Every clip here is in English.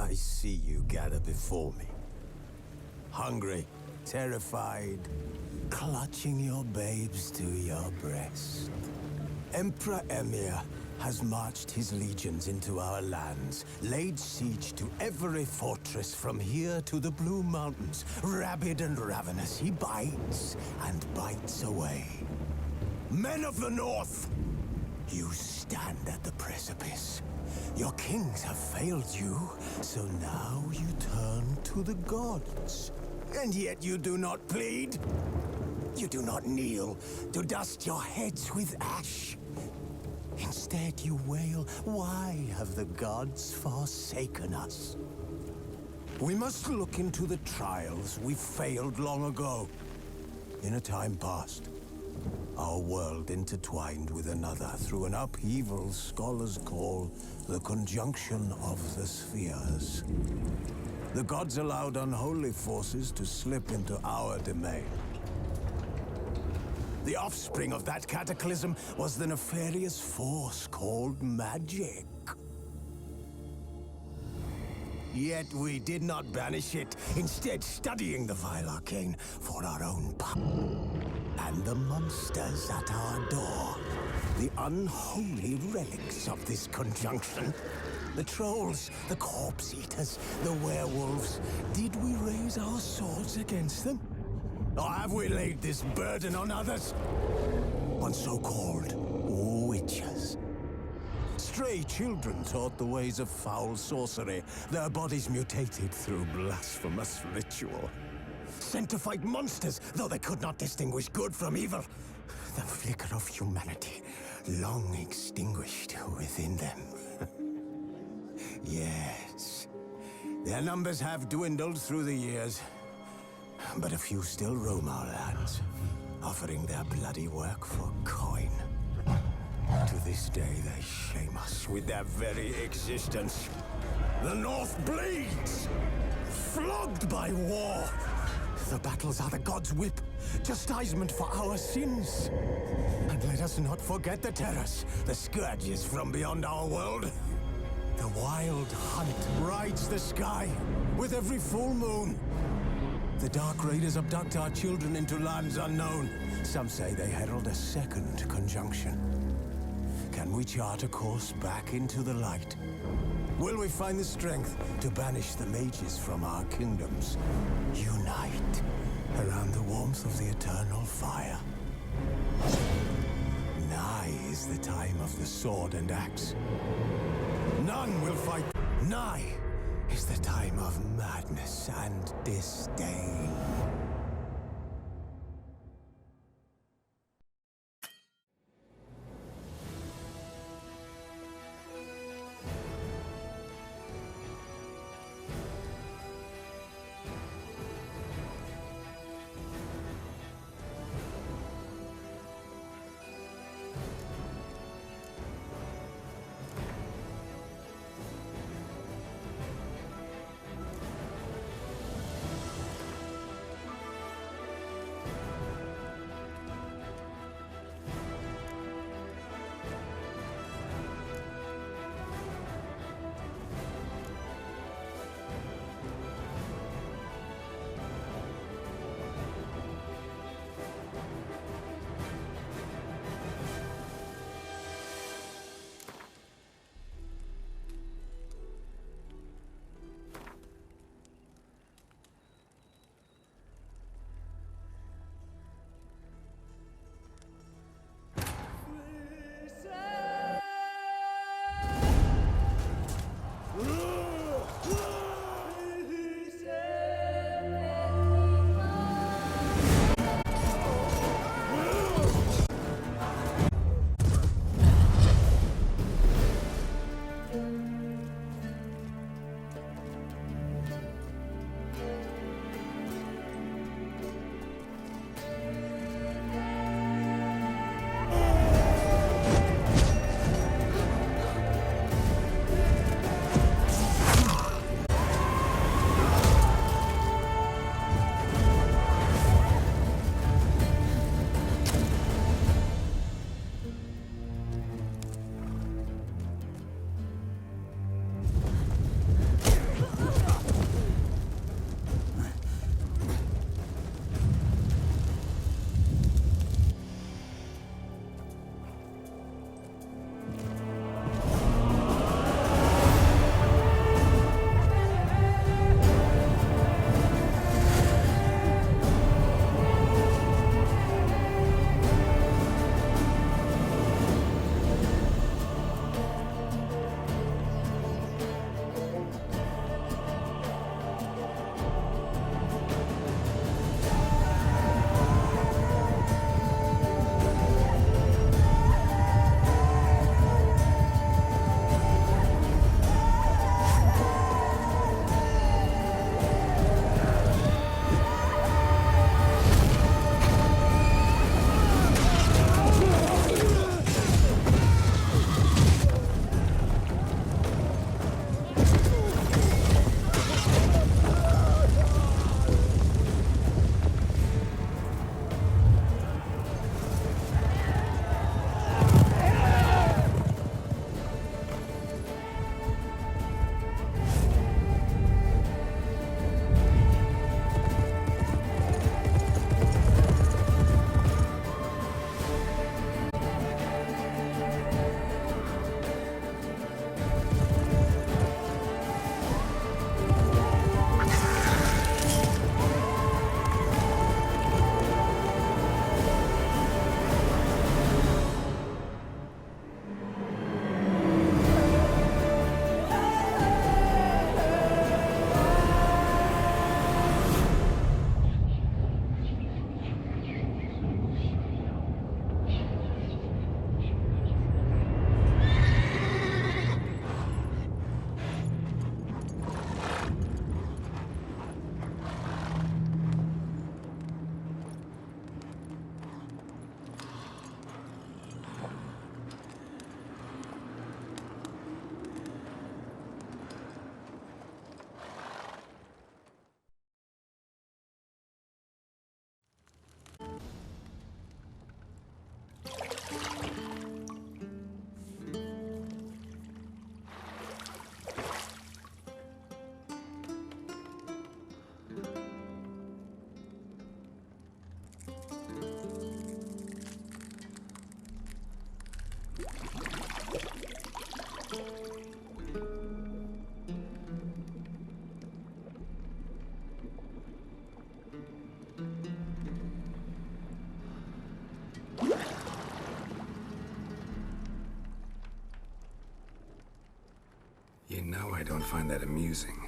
I see you gather before me. Hungry, terrified, clutching your babes to your breast. Emperor Emir has marched his legions into our lands, laid siege to every fortress from here to the Blue Mountains. Rabid and ravenous, he bites and bites away. Men of the North, you stand at the precipice. Your kings have failed you, so now you turn to the gods. And yet you do not plead. You do not kneel to dust your heads with ash. Instead you wail, why have the gods forsaken us? We must look into the trials we failed long ago. In a time past, our world intertwined with another through an upheaval scholars call the conjunction of the spheres. The gods allowed unholy forces to slip into our domain. The offspring of that cataclysm was the nefarious force called magic. Yet we did not banish it, instead studying the vile arcane for our own and the monsters at our door. The unholy relics of this conjunction. The trolls, the corpse eaters, the werewolves. Did we raise our swords against them? Or have we laid this burden on others? On so-called witches. Stray children taught the ways of foul sorcery, their bodies mutated through blasphemous ritual. Sent to fight monsters, though they could not distinguish good from evil. The flicker of humanity, long extinguished within them. Yes, their numbers have dwindled through the years. But a few still roam our lands, offering their bloody work for coin. To this day, they shame us with their very existence. The North bleeds, flogged by war. The battles are the gods' whip, chastisement for our sins. And let us not forget the terrors, the scourges from beyond our world. The wild hunt rides the sky with every full moon. The Dark Raiders abduct our children into lands unknown. Some say they herald a second conjunction. Can we chart a course back into the light? Will we find the strength to banish the mages from our kingdoms? Unite around the warmth of the eternal fire. Nigh is the time of the sword and axe. None will fight. Nigh is the time of madness and disdain. don't find that amusing.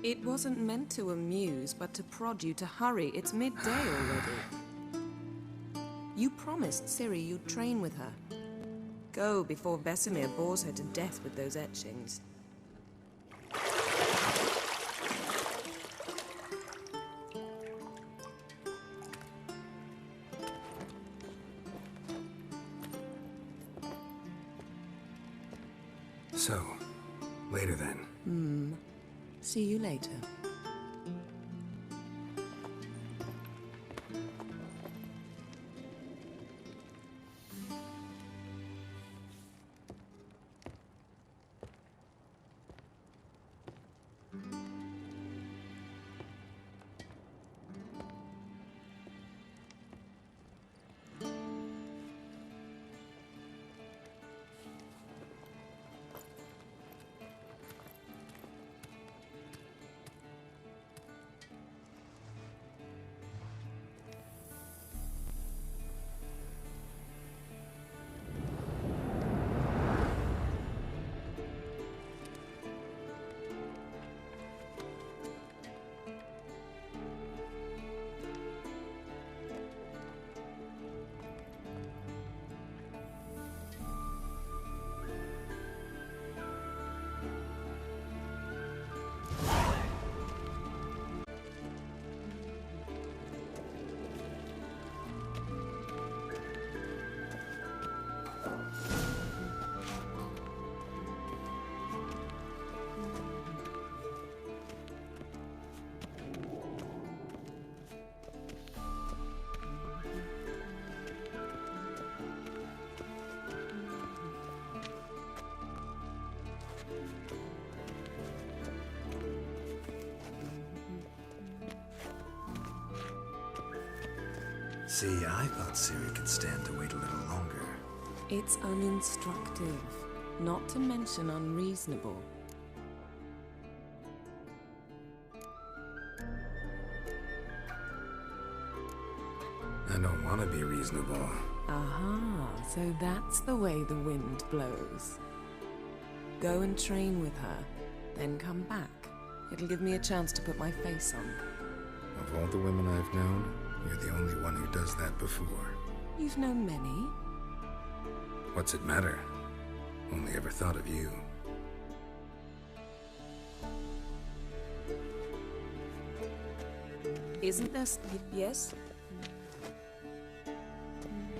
It wasn't meant to amuse, but to prod you to hurry. It's midday already. You promised Ciri you'd train with her. Go before Vesemir bores her to death with those etchings. So, later then. See you later. See, I thought Ciri could stand to wait a little longer. It's uninstructive, not to mention unreasonable. I don't want to be reasonable. Aha, so that's the way the wind blows. Go and train with her, then come back. It'll give me a chance to put my face on. Of all the women I've known, you're the only one who does that before. You've known many. What's it matter? Only ever thought of you. Isn't there... Yes?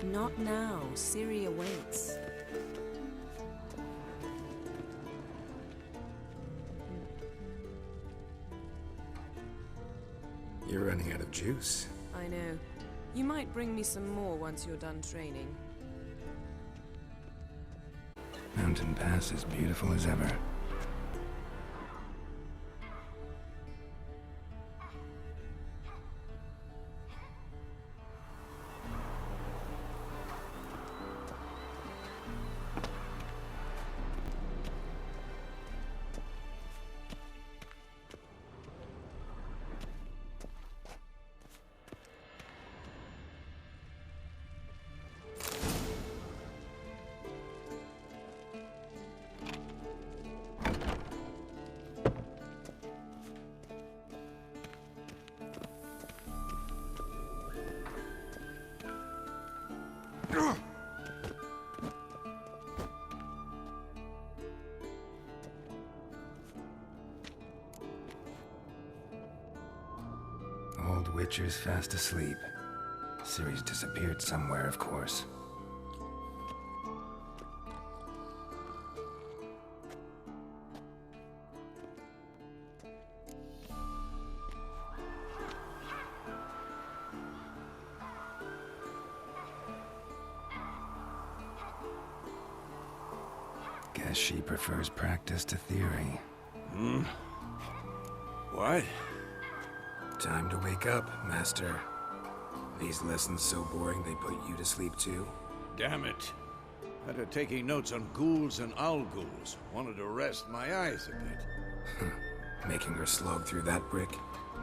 Not now. Ciri awaits. You're running out of juice. I know. You might bring me some more once you're done training. Mountain Pass is beautiful as ever. Old Witcher's fast asleep. Ciri's disappeared somewhere, of course. Guess she prefers practice to theory. What? Time to wake up, Master. These lessons so boring they put you to sleep too? Damn it. Had her taking notes on ghouls and owl ghouls. Wanted to rest my eyes a bit. Making her slog through that brick?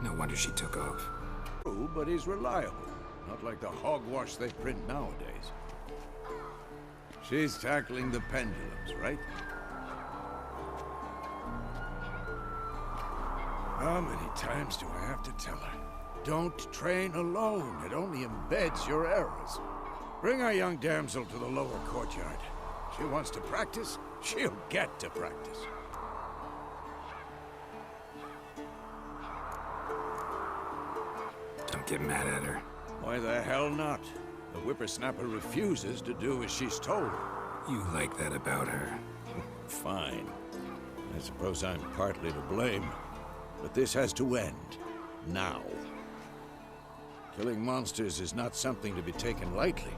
No wonder she took off. True, but he's reliable. Not like the hogwash they print nowadays. She's tackling the pendulums, right? How many times do I have to tell her? Don't train alone. It only embeds your errors. Bring our young damsel to the lower courtyard. She wants to practice, she'll get to practice. Don't get mad at her. Why the hell not? The whippersnapper refuses to do as she's told. You like that about her. Fine. I suppose I'm partly to blame. But this has to end. Now. Killing monsters is not something to be taken lightly.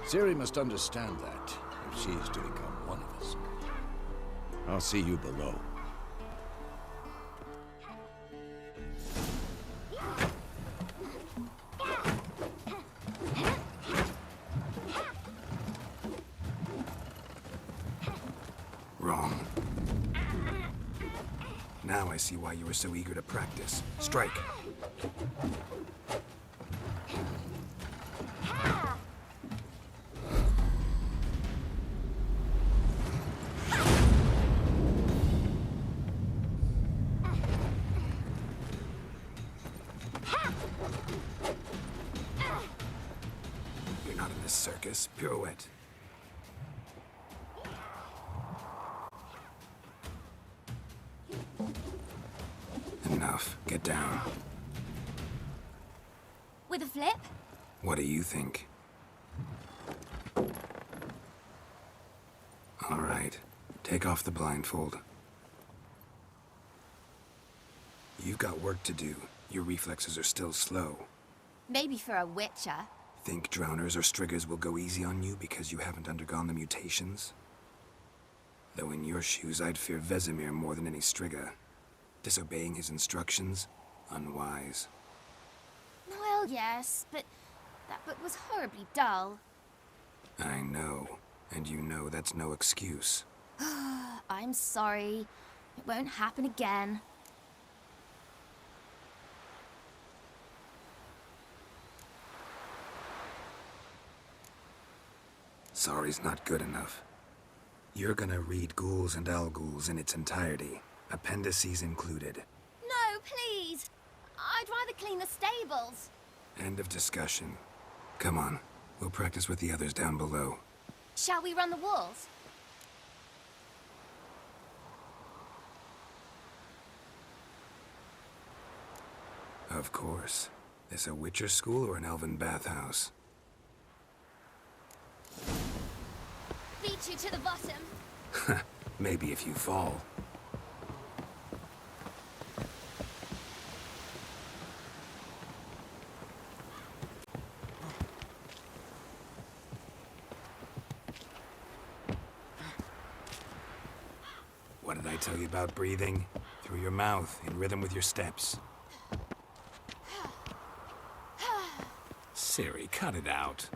Ciri must understand that, if she is to become one of us. I'll see you below. Wrong. Now I see why you were so eager to practice. Strike. You're not in this circus. Pirouette. Enough. Get down. With a flip? What do you think? All right. Take off the blindfold. You've got work to do. Your reflexes are still slow. Maybe for a witcher. Think drowners or striggers will go easy on you because you haven't undergone the mutations? Though in your shoes, I'd fear Vesemir more than any strigger. Disobeying his instructions? Unwise. Well, yes, but that book was horribly dull. I know. And you know that's no excuse. I'm sorry. It won't happen again. Sorry's not good enough. You're gonna read Ghouls and Al-Ghouls in its entirety, appendices included. No, please! I'd rather clean the stables. End of discussion. Come on, we'll practice with the others down below. Shall we run the walls? Of course. This a Witcher school or an elven bathhouse? Beat you to the bottom. Maybe if you fall. What did I tell you about breathing? Through your mouth, in rhythm with your steps. Ciri, cut it out.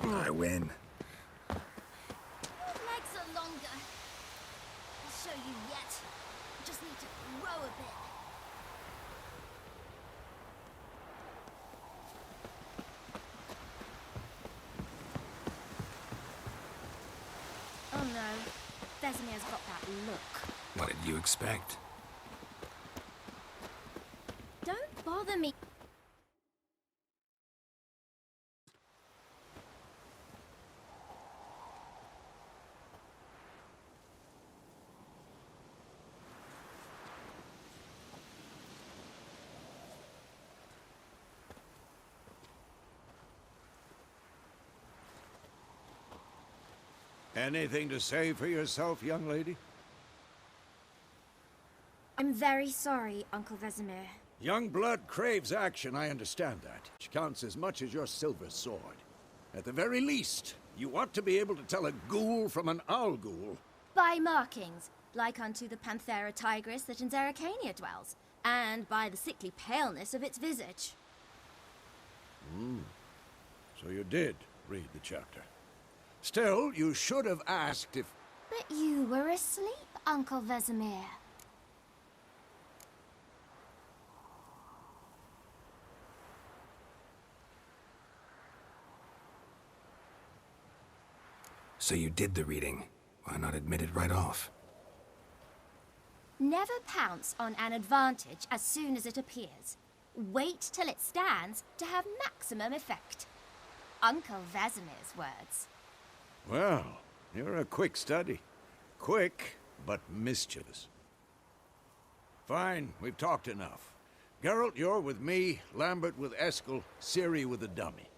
I win. Your legs are longer. I'll show you yet. I just need to grow a bit. Oh no. Vesemir's got that look. What did you expect? Don't bother me. Anything to say for yourself, young lady? I'm very sorry, Uncle Vesemir. Young blood craves action, I understand that. Which counts as much as your silver sword. At the very least, you ought to be able to tell a ghoul from an owl ghoul. By markings, like unto the Panthera tigris that in Zerrikania dwells, and by the sickly paleness of its visage. So you did read the chapter. Still, you should have asked if... But you were asleep, Uncle Vesemir. So you did the reading. Why not admit it right off? Never pounce on an advantage as soon as it appears. Wait till it stands to have maximum effect. Uncle Vesemir's words. Well, you're a quick study. Quick, but mischievous. Fine, we've talked enough. Geralt, you're with me, Lambert with Eskel, Ciri with the dummy.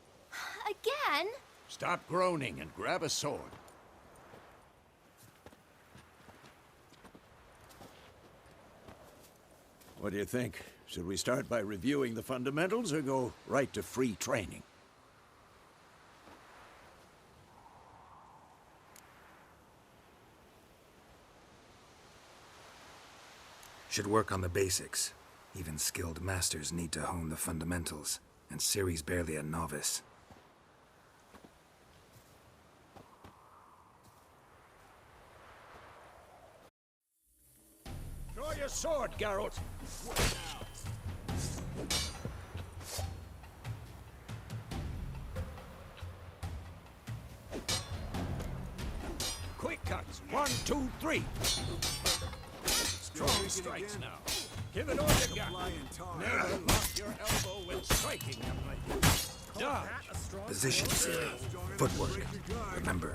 Again? Stop groaning and grab a sword. What do you think? Should we start by reviewing the fundamentals or go right to free training? Should work on the basics. Even skilled masters need to hone the fundamentals, and Ciri's barely a novice. Draw your sword, Geralt! Quick cuts! 1, 2, 3! Strong strikes now. Give it all you got. Never lock your elbow when striking, young lady. Dodge! Position, Ciri. Footwork. Remember.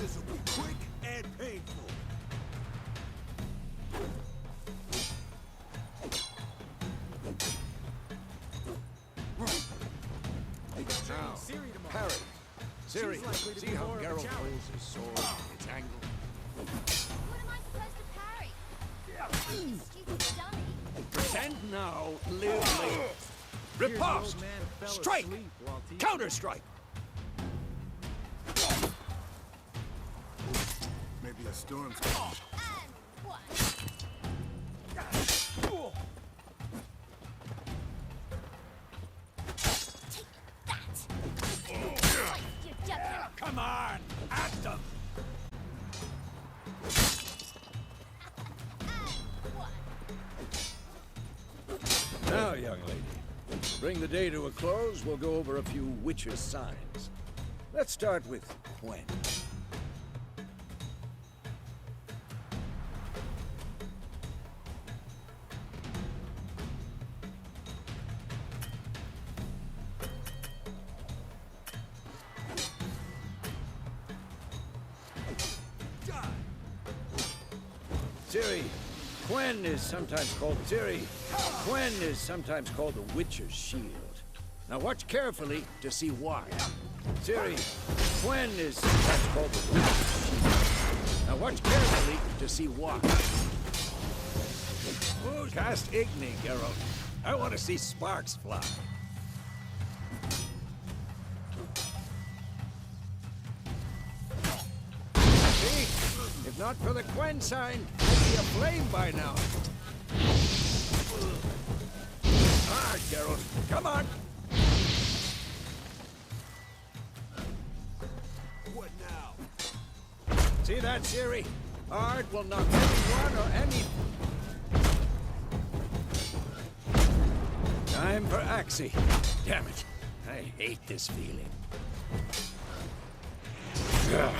This will be quick and painful. Now, parry. Ciri, see how Geralt holds his sword, its angle. What am I supposed to parry? You stupid dummy. Pretend now, live later. Riposte! Strike! Counter-strike! Maybe a storm's coming. And one. Take that! You duckling. Come on! At them! And one. Now, young lady, to bring the day to a close, we'll go over a few witcher signs. Let's start with Puente. Ciri, Quen is sometimes called Ciri. Quen is sometimes called the Witcher's Shield. Now watch carefully to see why. Ciri, Quen is sometimes called the Witcher's Shield. Now watch carefully to see why. Oh, cast Igni, Geralt. I want to see sparks fly. See? If not for the Quen sign, I'd be aflame by now. Ah, Geralt, come on! What now? See that, Ciri? Art will knock anyone or any... Time for Axie. Damn it. I hate this feeling. Ugh.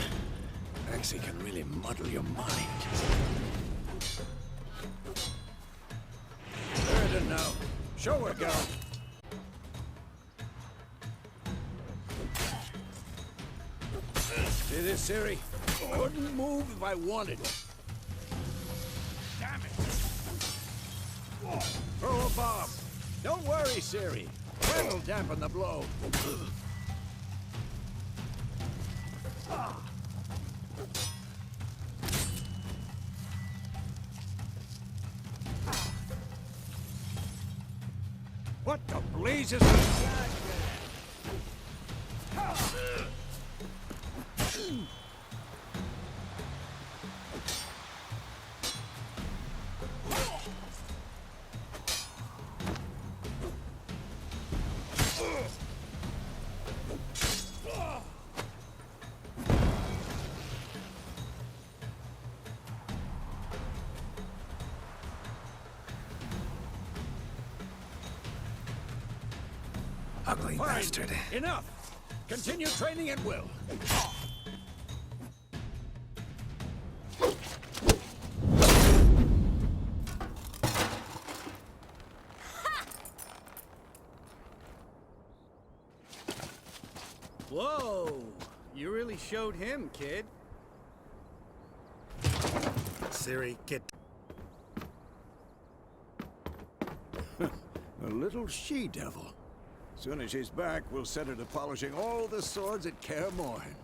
Axie can really muddle your mind. Burden now. Show her, girl. See this, Ciri? Couldn't move if I wanted to. Damn it! Throw a bomb. Don't worry, Ciri. That'll dampen the blow. What the blazes is that? Ugly Fine. bastard. Enough! Continue training at will. Whoa! You really showed him, kid. Ciri, get... A little she-devil. Soon as she's back, we'll set her to polishing all the swords at KAER MORHEN.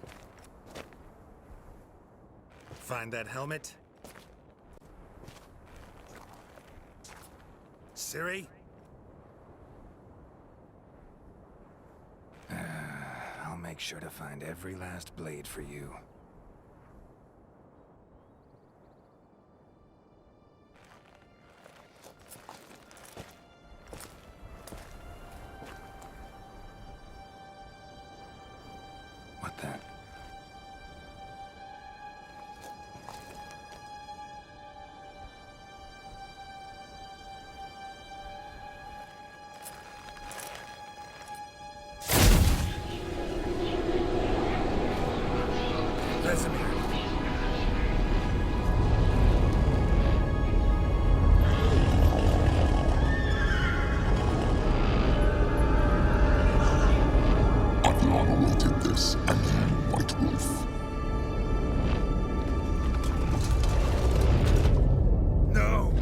Find that helmet? Ciri? I'll make sure to find every last blade for you. What the? Vesemir. I've long awaited this, and you, White Wolf. No!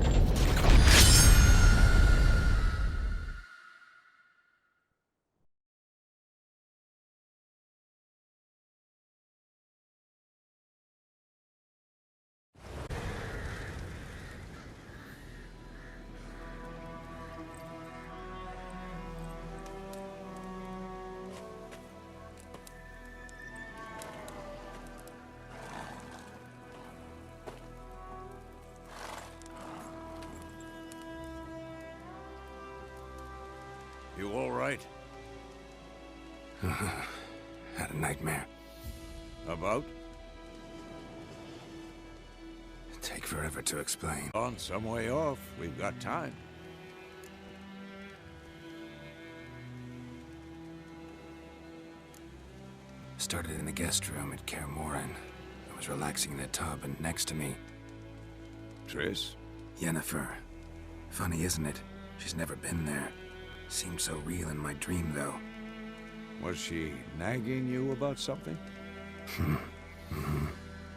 You all right? Had a nightmare. About? Take forever to explain. On some way off. We've got time. Started in the guest room at KAER MORHEN. I was relaxing in a tub, and next to me, Triss? YENNEFER. Funny, isn't it? She's never been there. Seemed so real in my dream, though. Was she nagging you about something?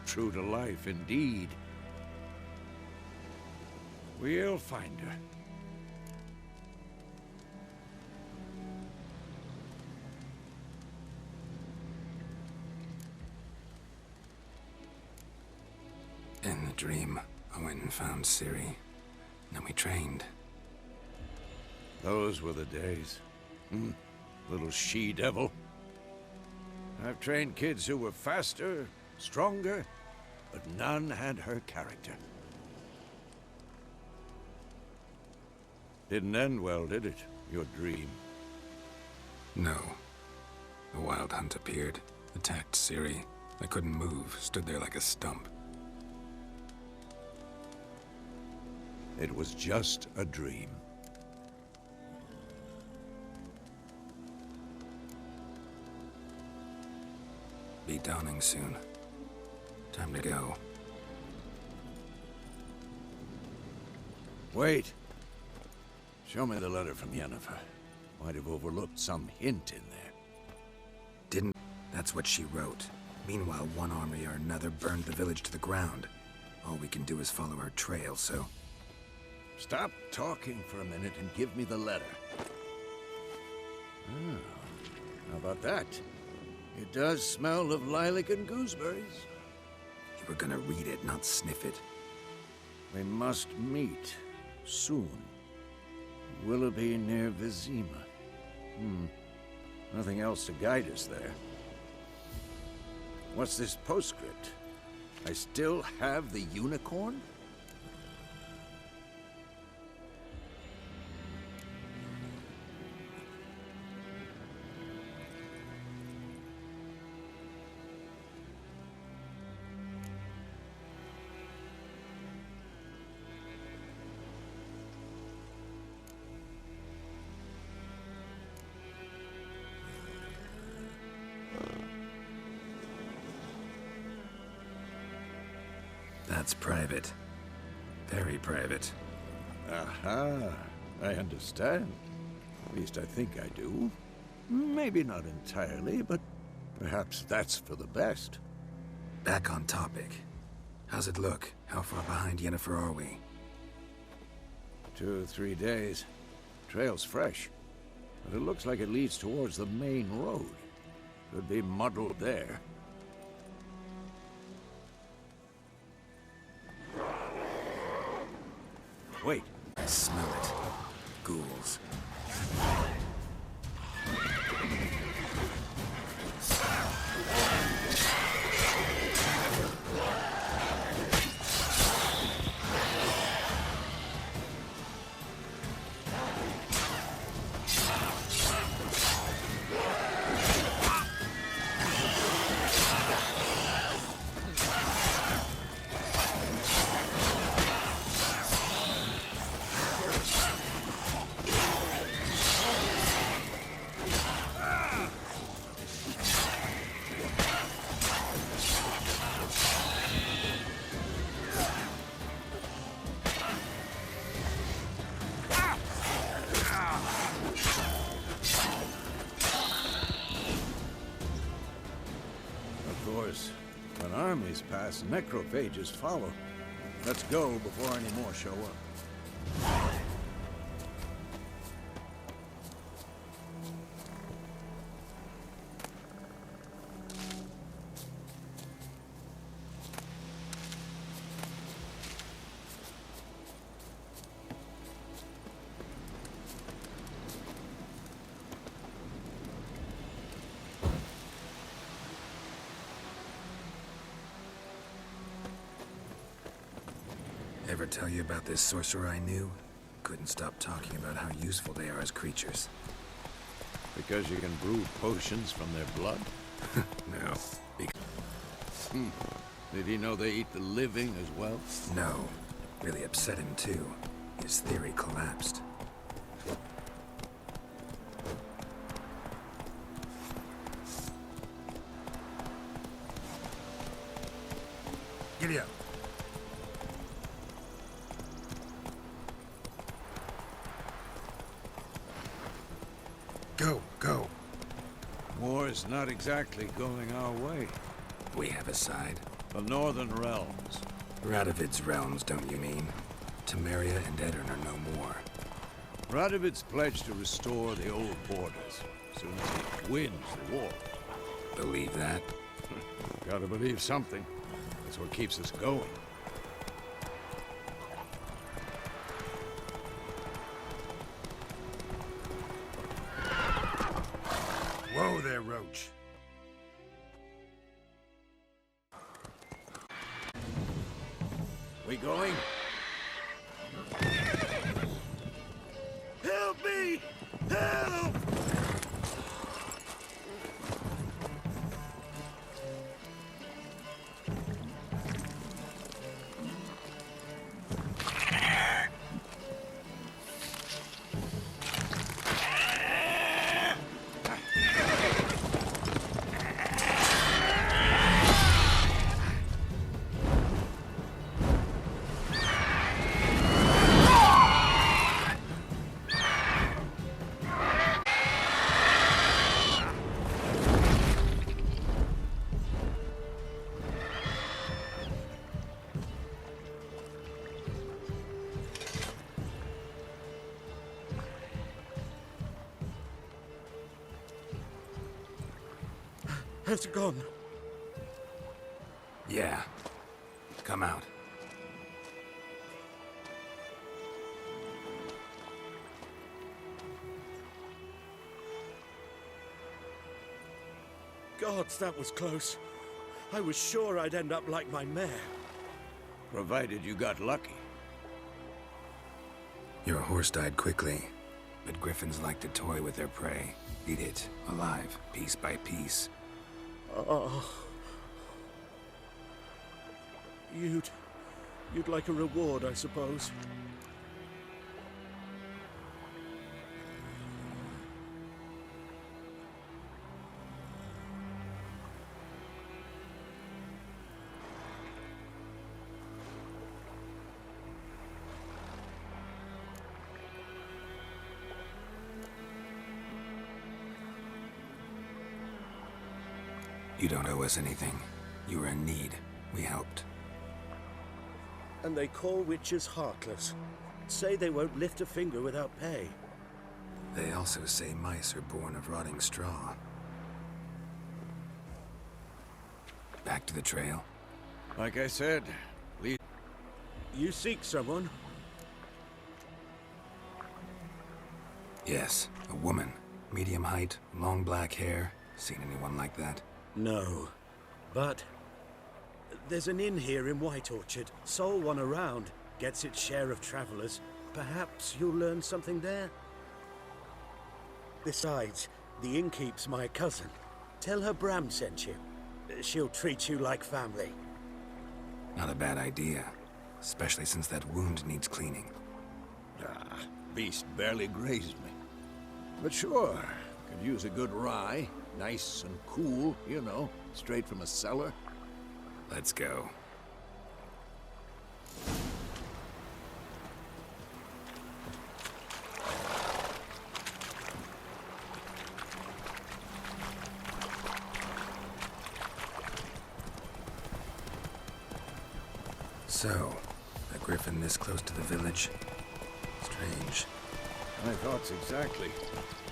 True to life, indeed. We'll find her. In the dream, I went and found Ciri. Then we trained. Those were the days. Little she-devil. I've trained kids who were faster, stronger, but none had her character. Didn't end well, did it? Your dream? No. A wild hunt appeared, attacked Ciri. I couldn't move, stood there like a stump. It was just a dream. Be dawning soon. Time to go. Wait. Show me the letter from Yennefer. Might have overlooked some hint in there. Didn't... That's what she wrote. Meanwhile, one army or another burned the village to the ground. All we can do is follow our trail, so... Stop talking for a minute and give me the letter. Ah, how about that? It does smell of lilac and gooseberries. You were gonna read it, not sniff it. We must meet soon. Willoughby near Vizima. Nothing else to guide us there. What's this postscript? I still have the unicorn? That's private. Very private. Aha, I understand. At least I think I do. Maybe not entirely, but perhaps that's for the best. Back on topic. How's it look? How far behind Yennefer are we? 2 or 3 days. Trail's fresh, but it looks like it leads towards the main road. Could be muddled there. Wait. I smell it. Ghouls. Of course, when armies pass, necrophages follow. Let's go before any more show up. Ever tell you about this sorcerer I knew? Couldn't stop talking about how useful they are as creatures. Because you can brew potions from their blood? No. Did he know they eat the living as well? No. Really upset him too. His theory collapsed. Giddy up. Go, go. War's not exactly going our way. We have a side. The Northern Realms. Radovid's realms, don't you mean? Temeria and Edirn are no more. Radovid's pledged to restore the old borders as soon as he wins the war. Believe that? Gotta believe something. That's what keeps us going. Whoa there, Roach. We going? Help me! Help! Has it gone? Yeah. Come out. Gods, that was close. I was sure I'd end up like my mare. Provided you got lucky. Your horse died quickly, but griffins like to toy with their prey. Eat it, alive, piece by piece. Oh. You'd like a reward, I suppose. You don't owe us anything. You were in need. We helped. And they call witches heartless. Say they won't lift a finger without pay. They also say mice are born of rotting straw. Back to the trail? Like I said, lead. You seek someone? Yes, a woman. Medium height, long black hair. Seen anyone like that? No. But there's an inn here in White Orchard. Sole one around. Gets its share of travelers. Perhaps you'll learn something there? Besides, the innkeep's my cousin. Tell her Bram sent you. She'll treat you like family. Not a bad idea. Especially since that wound needs cleaning. Ah, beast barely grazed me. But sure, could use a good rye. Nice and cool, you know, straight from a cellar. Let's go. So, a griffin this close to the village? Strange. My thoughts exactly.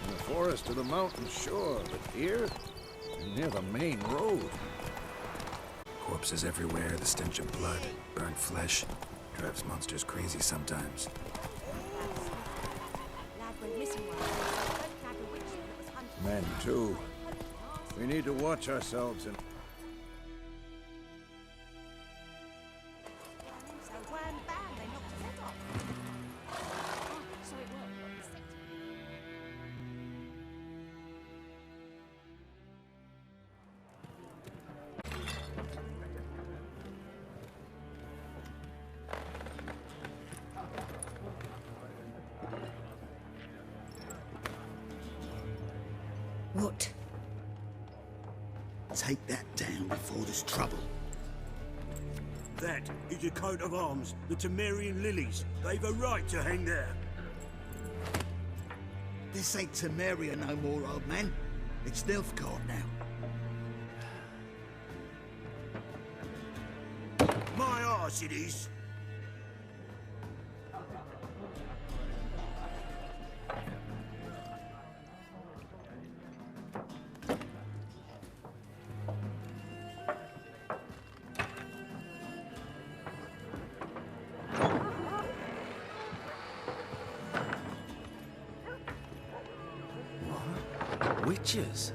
In the forest or the mountains, sure, but here? Near the main road. Corpses everywhere, the stench of blood, burnt flesh. Drives monsters crazy sometimes. Men, too. We need to watch ourselves and... What? Take that down before there's trouble. That is a coat of arms, the Temerian lilies. They've a right to hang there. This ain't Temeria no more, old man. It's Nilfgaard now. My arse it is. Witches?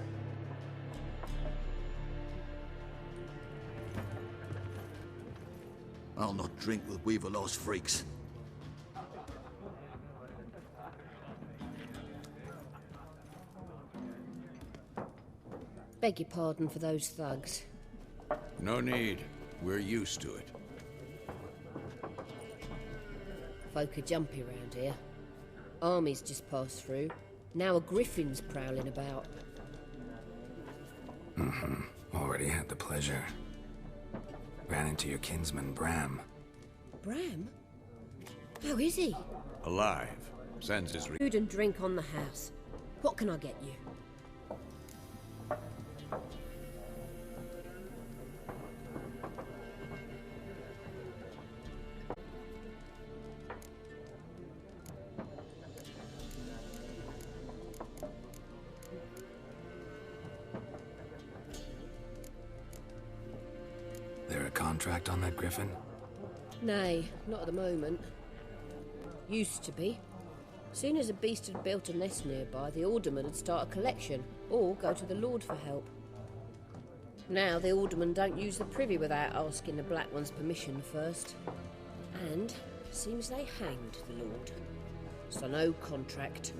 I'll not drink with Weaver-lost freaks. Beg your pardon for those thugs. No need. We're used to it. Folk are jumpy around here. Armies just passed through. Now a griffin's prowling about. Already had the pleasure. Ran into your kinsman, Bram. Bram? How is he? Alive. Sends his... Food and drink on the house. What can I get you? contract on that griffin? Nay, not at the moment. Used to be. Soon as a beast had built a nest nearby, the alderman would start a collection, or go to the Lord for help. Now the aldermen don't use the privy without asking the Black One's permission first. And seems they hanged the Lord. So no contract.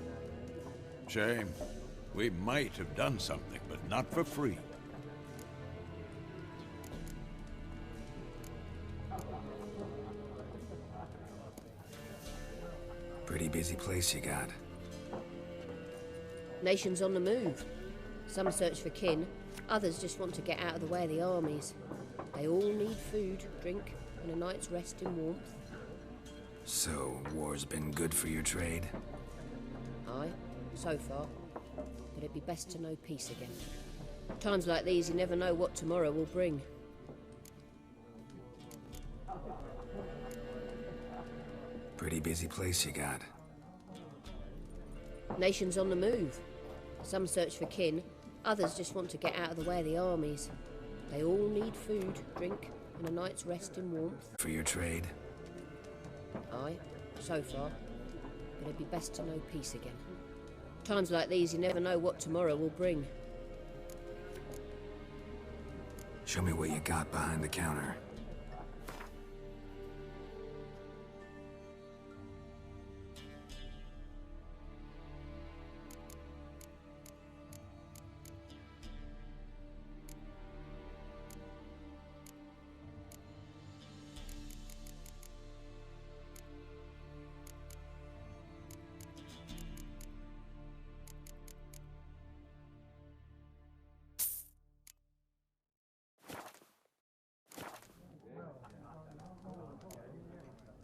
Shame. We might have done something, but not for free. Pretty busy place you got. Nations on the move. Some search for kin, others just want to get out of the way of the armies. They all need food, drink, and a night's rest in warmth. So, war's been good for your trade? Aye, so far. But it'd be best to know peace again. Times like these, you never know what tomorrow will bring. Pretty busy place you got. Nations on the move. Some search for kin, others just want to get out of the way of the armies. They all need food, drink, and a night's rest in warmth. For your trade? Aye, so far. But it'd be best to know peace again. Times like these, you never know what tomorrow will bring. Show me what you got behind the counter.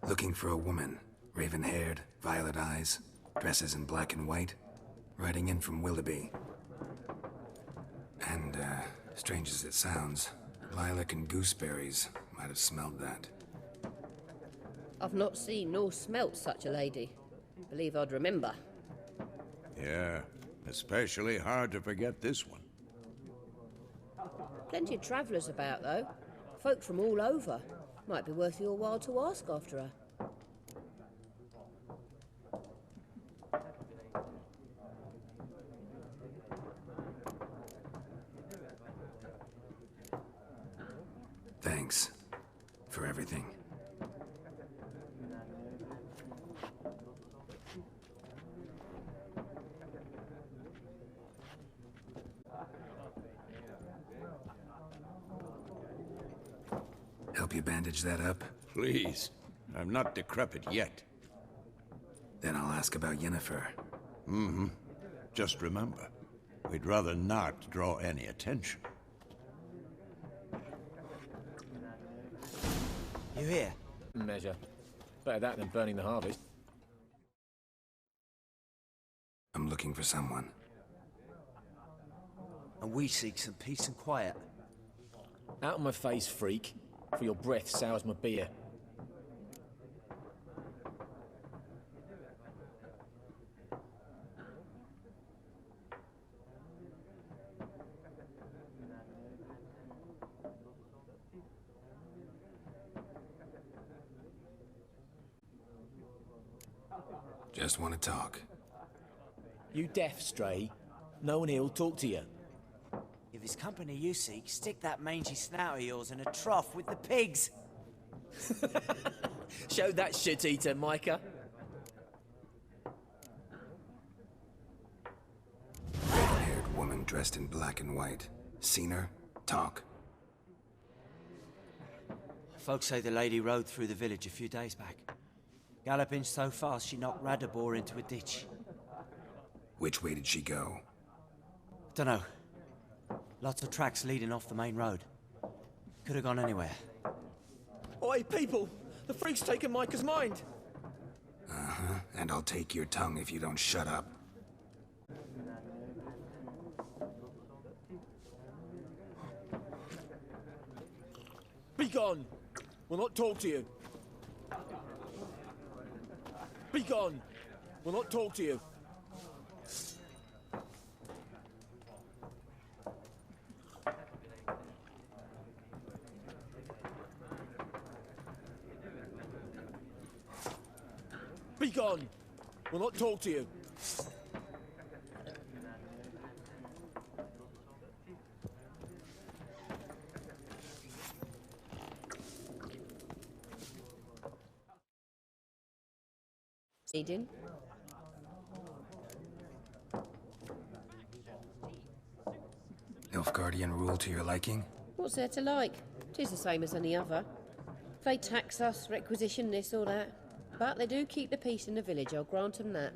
Looking for a woman. Raven-haired, violet eyes, dresses in black and white. Riding in from Willoughby. And, strange as it sounds, lilac and gooseberries might have smelled that. I've not seen nor smelt such a lady. Believe I'd remember. Yeah, especially hard to forget this one. Plenty of travellers about, though. Folk from all over. Might be worth your while to ask after her. Thanks for everything. Help you bandage that up? Please. I'm not decrepit yet. Then I'll ask about Yennefer. Mm-hmm. Just remember, we'd rather not draw any attention. You here? Measure. Better that than burning the harvest. I'm looking for someone. And we seek some peace and quiet. Out of my face, freak. For your breath sours my beer. Just want to talk. You deaf, Stray? No one here will talk to you. If it's company you seek, stick that mangy snout of yours in a trough with the pigs. Show that shit-eater, Micah. Red-haired woman dressed in black and white. Seen her? Talk. Folks say the lady rode through the village a few days back. Galloping so fast she knocked Radabor into a ditch. Which way did she go? Dunno. Lots of tracks leading off the main road. Could have gone anywhere. Oi, people! The freak's taken Micah's mind! Uh-huh. And I'll take your tongue if you don't shut up. Be gone! We'll not talk to you. Be gone! We'll not talk to you. Be gone! We'll not talk to you. Eden? Nilfgaardian rule to your liking? What's there to like? 'Tis the same as any other. They tax us, requisition this or that. But they do keep the peace in the village, I'll grant 'em that.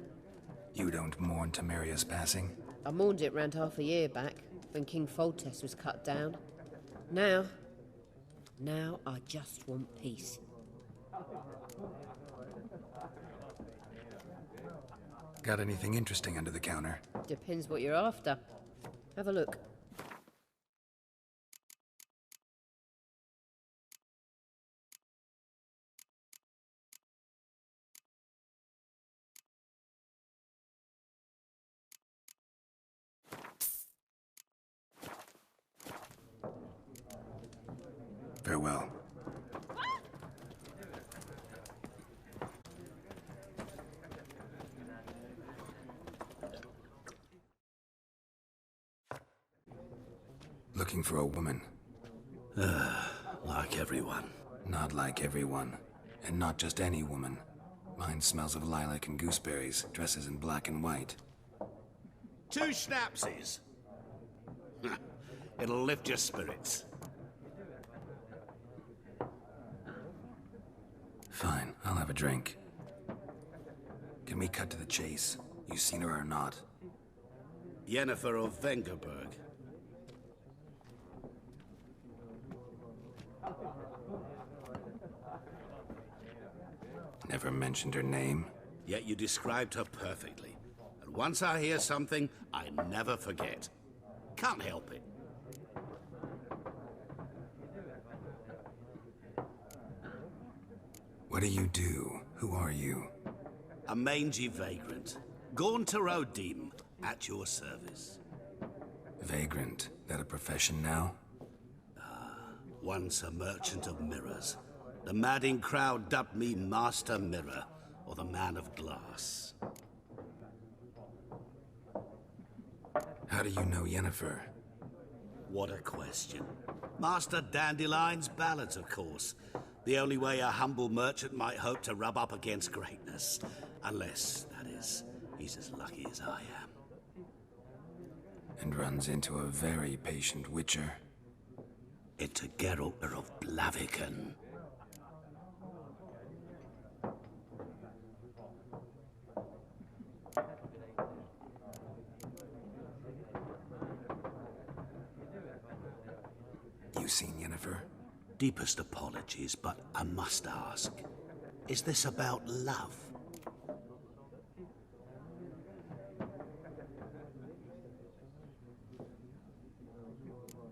You don't mourn Temeria's passing? I mourned it round half a year back, when King Foltest was cut down. Now I just want peace. Got anything interesting under the counter? Depends what you're after. Have a look. Farewell. Looking for a woman. Like everyone. Not like everyone. And not just any woman. Mine smells of lilac and gooseberries, dresses in black and white. 2 schnapsies. It'll lift your spirits. Fine, I'll have a drink. Can we cut to the chase? You seen her or not? Yennefer of VENGERBERG. Never mentioned her name? Yet you described her perfectly. And once I hear something, I never forget. Can't help it. What do you do? Who are you? A mangy vagrant. Gone to Rodim, at your service. Vagrant? That a profession now? Once a merchant of mirrors. The madding crowd dubbed me Master Mirror, or the Man of Glass. How do you know Yennefer? What a question. Master Dandelion's ballads, of course. The only way a humble merchant might hope to rub up against greatness. Unless, that is, he's as lucky as I am. And runs into a very patient witcher. Into Geralt of Blaviken. You seen Yennefer? Deepest apologies, but I must ask. Is this about love?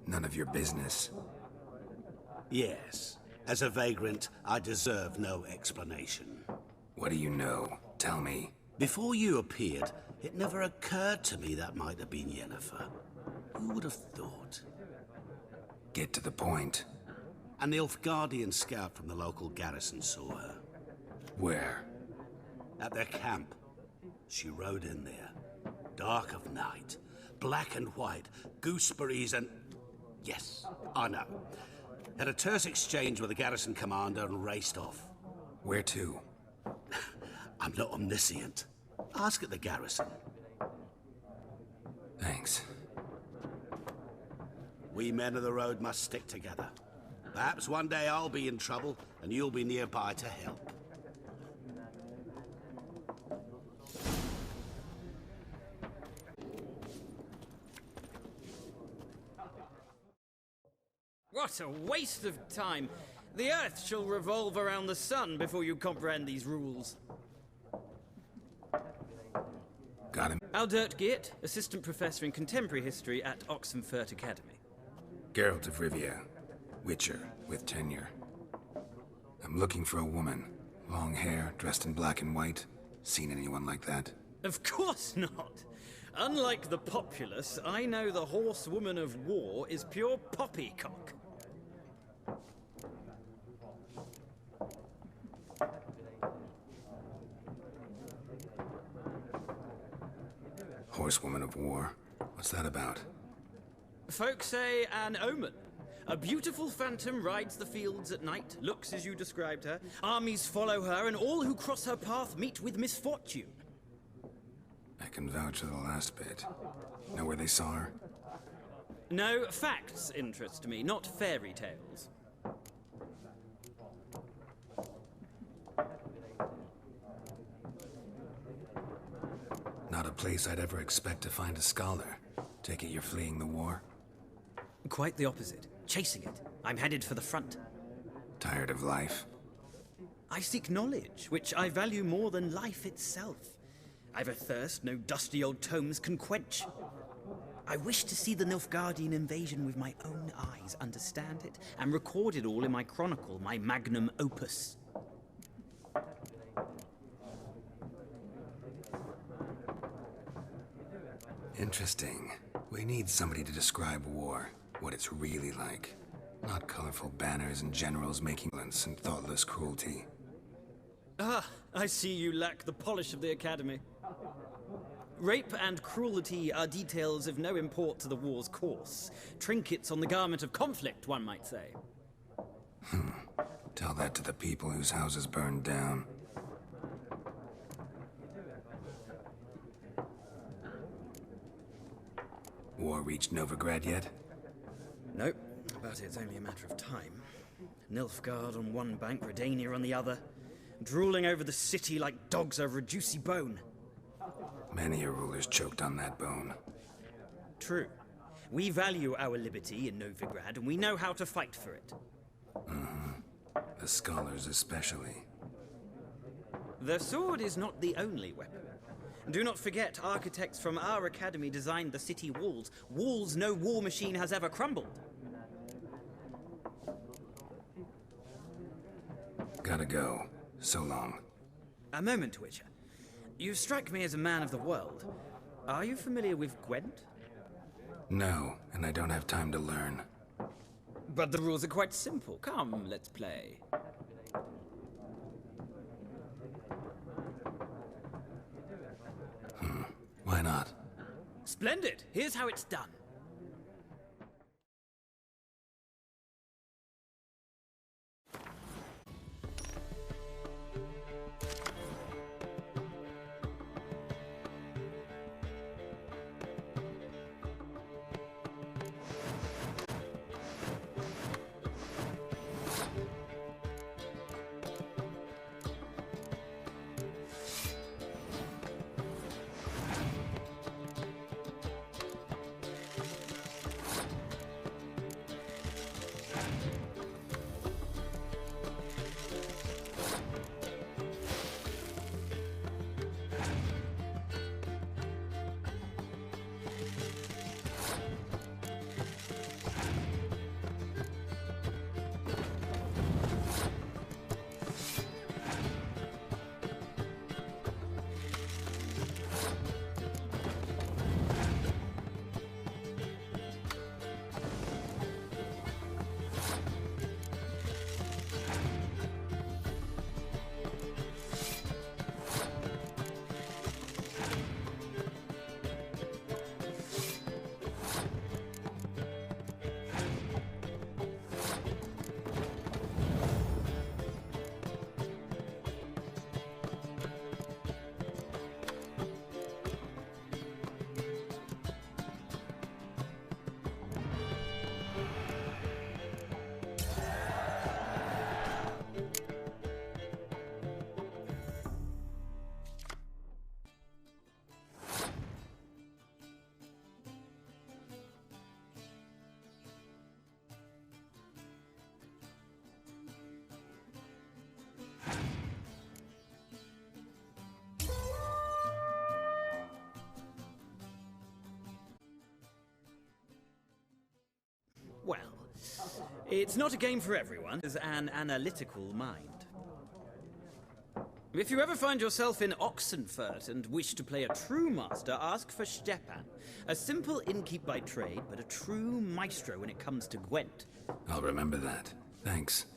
None of your business. Yes. As a vagrant, I deserve no explanation. What do you know? Tell me. Before you appeared, it never occurred to me that might have been Yennefer. Who would have thought? Get to the point. A Nilfgaardian scout from the local garrison saw her. Where? At their camp. She rode in there. Dark of night. Black and white. Gooseberries and... Yes, I know. Had a terse exchange with the garrison commander and raced off. Where to? I'm not omniscient. Ask at the garrison. Thanks. We men of the road must stick together. Perhaps one day I'll be in trouble and you'll be nearby to help. What a waste of time! The Earth shall revolve around the sun before you comprehend these rules. Got him. Aldert Geert, Assistant Professor in Contemporary History at Oxenfurt Academy. Geralt of Rivia. Witcher, with tenure. I'm looking for a woman. Long hair, dressed in black and white. Seen anyone like that? Of course not! Unlike the populace, I know the horsewoman of war is pure poppycock. Horsewoman of War. What's that about? Folk say an omen. A beautiful phantom rides the fields at night, looks as you described her. Armies follow her, and all who cross her path meet with misfortune. I can vouch for the last bit. Know where they saw her? No, facts interest me, not fairy tales. Not a place I'd ever expect to find a scholar. Take it you're fleeing the war? Quite the opposite. Chasing it. I'm headed for the front. Tired of life? I seek knowledge, which I value more than life itself. I've a thirst no dusty old tomes can quench. I wish to see the Nilfgaardian invasion with my own eyes, understand it, and record it all in my chronicle, my magnum opus. Interesting. We need somebody to describe war, what it's really like. Not colorful banners and generals making violence and thoughtless cruelty. Ah, I see you lack the polish of the Academy. Rape and cruelty are details of no import to the war's course. Trinkets on the garment of conflict, one might say. Tell that to the people whose houses burned down. War reached Novigrad yet? Nope, but it's only a matter of time. Nilfgaard on one bank, Redania on the other, drooling over the city like dogs over a juicy bone. Many a ruler's choked on that bone. True. We value our liberty in Novigrad, and we know how to fight for it. The scholars especially. The sword is not the only weapon. Do not forget, architects from our academy designed the city walls. Walls no war machine has ever crumbled. Gotta go. So long. A moment, Witcher. You strike me as a man of the world. Are you familiar with Gwent? No, and I don't have time to learn. But the rules are quite simple. Come, let's play. Why not? Splendid! Here's how it's done. Well, it's not a game for everyone. It's an analytical mind. If you ever find yourself in Oxenfurt and wish to play a true master, ask for Stepan. A simple innkeep by trade, but a true maestro when it comes to Gwent. I'll remember that. Thanks.